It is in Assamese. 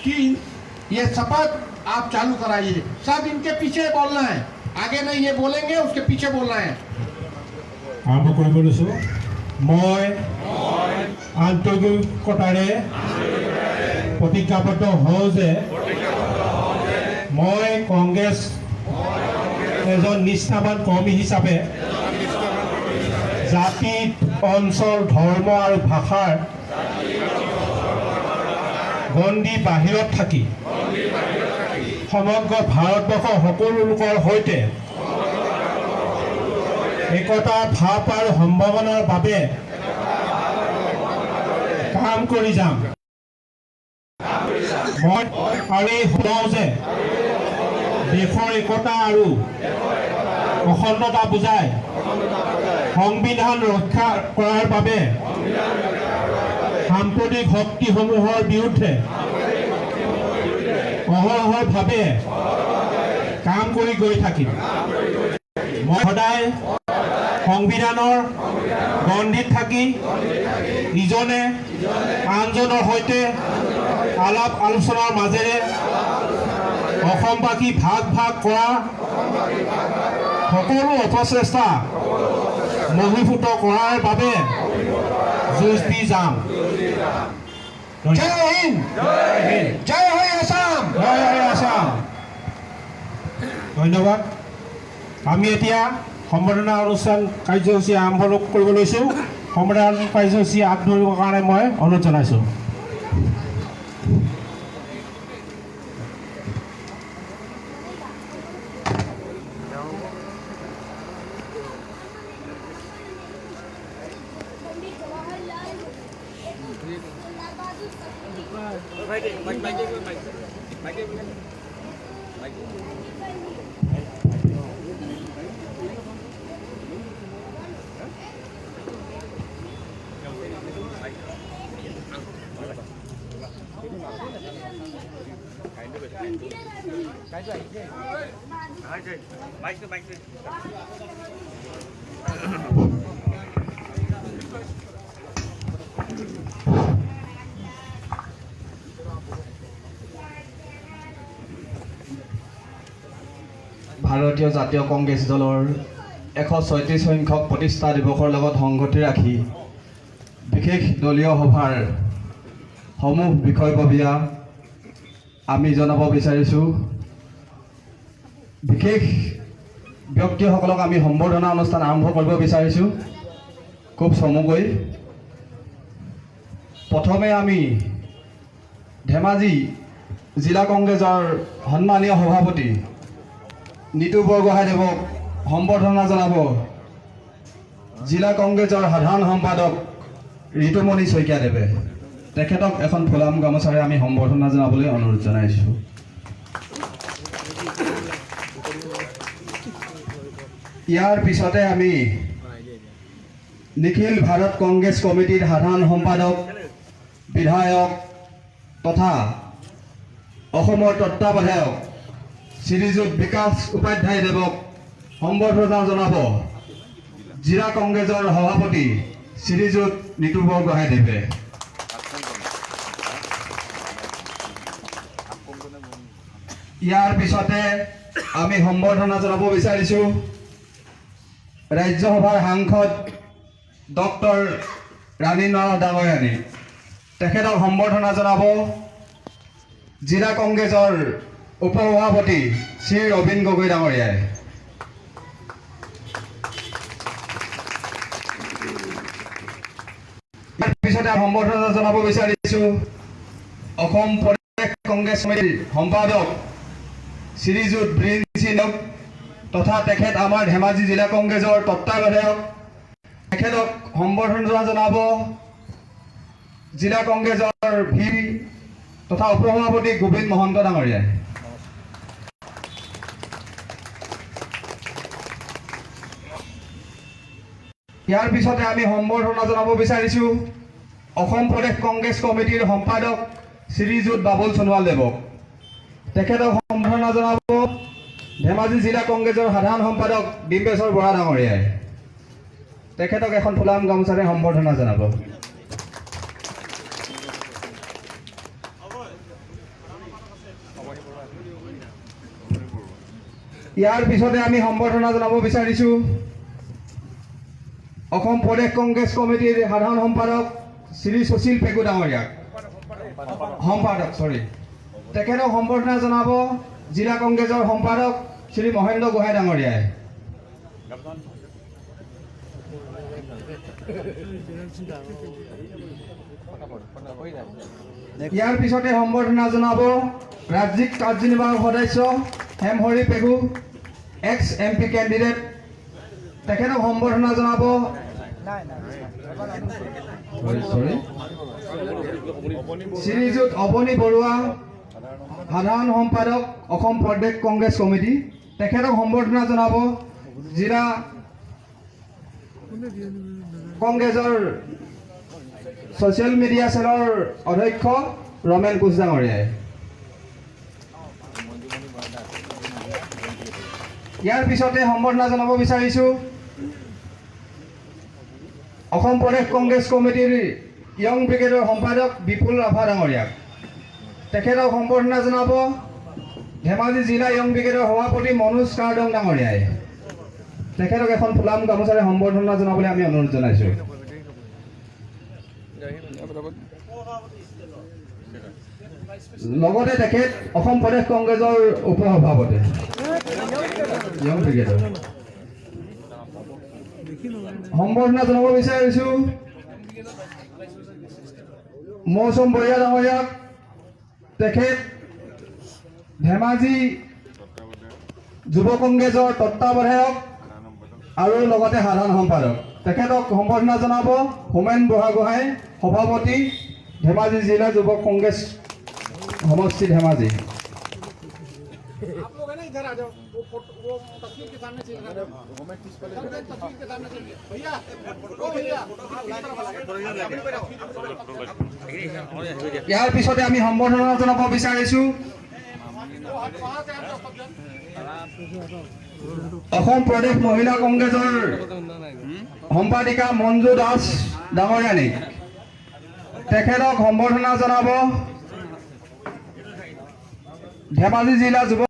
कि ये शपथ आप चालू कराइए। सब इनके पीछे बोलना है, आगे नहीं ये बोलेंगे, उसके पीछे बोलना है। আৰম্ভ কৰিব লৈছোঁ। মই আন্তৰিকতাৰে প্ৰতিজ্ঞাবদ্ধ হওঁ যে মই কংগ্ৰেছ এজন নিষ্ঠাবান কৰ্মী হিচাপে জাতি, অঞ্চল, ধৰ্ম আৰু ভাষাৰ গণ্ডি বাহিৰত থাকি সমগ্ৰ ভাৰতবৰ্ষৰ সকলো লোকৰ সৈতে একতা ভাৱ আৰু সম্ভাৱনাৰ বাবে কাম কৰি যাম। মই আৰু শুনাওঁ যে দেশৰ একতা আৰু অখণ্ডতা বুজাই সংবিধান ৰক্ষা কৰাৰ বাবে সাম্প্ৰতিক শক্তিসমূহৰ বিৰুদ্ধে অহৰহভাৱে কাম কৰি গৈ থাকিম। মই সদায় সংবিধানৰ গণ্ডিত থাকি ইজনে আনজনৰ সৈতে আলাপ আলোচনাৰ মাজেৰে অসমবাসী ভাগ ভাগ কৰা সকলো অপচেষ্টা মহীভূত কৰাৰ বাবে যুঁজ দি যাম। জয় হিন্দ, জয় হৈ আসাম, জয় হৈ আসাম। ধন্যবাদ। আমি এতিয়া সম্বৰ্ধনা অনুষ্ঠান কাৰ্যসূচী আৰম্ভ কৰিব লৈছোঁ। সম্বৰ্ধনা কাৰ্যসূচী আগবঢ়াবৰ কাৰণে মই অনুৰোধ জনাইছোঁ। ভাৰতীয় জাতীয় কংগ্ৰেছ দলৰ 136 সংখ্যক প্ৰতিষ্ঠা দিৱসৰ লগত সংগতি ৰাখি বিশেষ দলীয় সভাৰ সমূহ বিষয়ববীয়া আমি জনাব বিচাৰিছোঁ। বিশেষ ব্যক্তিসকলক আমি সম্বৰ্ধনা অনুষ্ঠান আৰম্ভ কৰিব বিচাৰিছোঁ খুব চমুকৈ। প্ৰথমে আমি ধেমাজি জিলা কংগ্ৰেছৰ সন্মানীয় সভাপতি নিতু বৰগোহাঁইদেৱক সম্বৰ্ধনা জনাব জিলা কংগ্ৰেছৰ সাধাৰণ সম্পাদক ঋতুমণি শইকীয়াদেৱে। তেখেতক এখন ফুলাম গামোচাৰে আমি সম্বৰ্ধনা জনাবলৈ অনুৰোধ জনাইছোঁ। ইয়াৰ পিছতে আমি নিখিল ভাৰত কংগ্ৰেছ কমিটিৰ সাধাৰণ সম্পাদক, বিধায়ক তথা অসমৰ তত্ত্বাৱধায়ক শ্ৰীযুত বিকাশ উপাধ্যায়দেৱক সম্বৰ্ধনা জনাব জিলা কংগ্ৰেছৰ সভাপতি শ্ৰীযুত নিতু বৰগোহাঁইদেৱে। ইয়াৰ পিছতে আমি সম্বৰ্ধনা জনাব বিচাৰিছোঁ ৰাজ্যসভাৰ সাংসদ ডক্টৰ ৰাণীন্দ্ৰ ডাঙৰীয়ানী। তেখেতক সম্বৰ্ধনা জনাব জিলা কংগ্ৰেছৰ উপ সভাপতি শ্ৰী ৰবীন গগৈ ডাঙৰীয়াই। ইয়াৰ পিছতে সম্বৰ্ধনা জনাব বিচাৰিছোঁ অসম প্ৰদেশ কংগ্ৰেছ সমিতিৰ সম্পাদক শ্ৰীযুত বীৰেন সিংক তথা তেখেত আমাৰ ধেমাজি জিলা কংগ্ৰেছৰ তত্ত্বাৱধায়ক। তেখেতক সম্বৰ্ধনা জনাব জিলা কংগ্ৰেছৰ ভি তথা উপ সভাপতি গোবিন্দ মহন্ত ডাঙৰীয়াই। ইয়াৰ পিছতে আমি সম্বৰ্ধনা জনাব বিচাৰিছোঁ অসম প্ৰদেশ কংগ্ৰেছ কমিটিৰ সম্পাদক শ্ৰীযুত বাবুল সোণোৱালদেৱক। তেখেতক সম্বৰ্ধনা জনাব ধেমাজি জিলা কংগ্ৰেছৰ সাধাৰণ সম্পাদক ডিম্বেশ্বৰ বৰা ডাঙৰীয়াই। তেখেতক এখন ফুলাম গামোচাৰে সম্বৰ্ধনা জনাব। ইয়াৰ পিছতে আমি সম্বৰ্ধনা জনাব বিচাৰিছোঁ অসম প্ৰদেশ কংগ্ৰেছ কমিটিৰ সাধাৰণ সম্পাদক শ্ৰী সুশীল পেগু ডাঙৰীয়াক তেখেতক সম্বৰ্ধনা জনাব জিলা কংগ্ৰেছৰ সম্পাদক শ্ৰী মহেন্দ্ৰ গোহাঁই ডাঙৰীয়াই। ইয়াৰ পিছতে সম্বৰ্ধনা জনাব ৰাজ্যিক কাৰ্যনিৰ্বাহক সদস্য হেমহৰি পেগু এক্স MP কেণ্ডিডেট তেখেতক সম্বৰ্ধনা জনাব শ্ৰীযুত অৱনী বৰুৱা সাধাৰণ সম্পাদক অসম প্ৰদেশ কংগ্ৰেছ কমিটি তেখেতক সম্বৰ্ধনা জনাব জিলা কংগ্ৰেছৰ ছ'চিয়েল মিডিয়া চেলৰ অধ্যক্ষ ৰমেন কোচ ডাঙৰীয়াই। ইয়াৰ পিছতে সম্বৰ্ধনা জনাব বিচাৰিছোঁ অসম প্ৰদেশ কংগ্ৰেছ কমিটিৰ য়ং ব্ৰিগেডৰ সম্পাদক বিপুল ৰাভা ডাঙৰীয়াক তেখেতক সম্বৰ্ধনা জনাব ধেমাজি জিলা য়ং ব্ৰিগেডৰ সভাপতি মনোজ কাৰ্ডং ডাঙৰীয়াই। তেখেতক এখন ফুলাম গামোচাৰে সম্বৰ্ধনা জনাবলৈ আমি অনুৰোধ জনাইছোঁ। লগতে তেখেত অসম প্ৰদেশ কংগ্ৰেছৰ উপ সভাপতি য়ং ব্ৰিগেডৰ সম্বৰ্ধনা জনাব বিচাৰিছোঁ মৌচুম বৰিয়া ডাঙৰীয়াক তেখেত ধেমাজি যুৱ কংগ্ৰেছৰ তত্ত্বাৱধায়ক আৰু লগতে সাধাৰণ সম্পাদক তেখেতক সম্বৰ্ধনা জনাব হোমেন বুঢ়াগোহাঁই সভাপতি ধেমাজি জিলা যুৱ কংগ্ৰেছ সমষ্টি ধেমাজি। ইয়াৰ পিছতে আমি সম্বৰ্ধনা জনাব বিচাৰিছোঁ অসম প্ৰদেশ মহিলা কংগ্ৰেছৰ সম্পাদিকা মঞ্জু দাস ডাঙৰীয়ানীক তেখেতক সম্বৰ্ধনা জনাব ধেমাজি জিলা যুৱ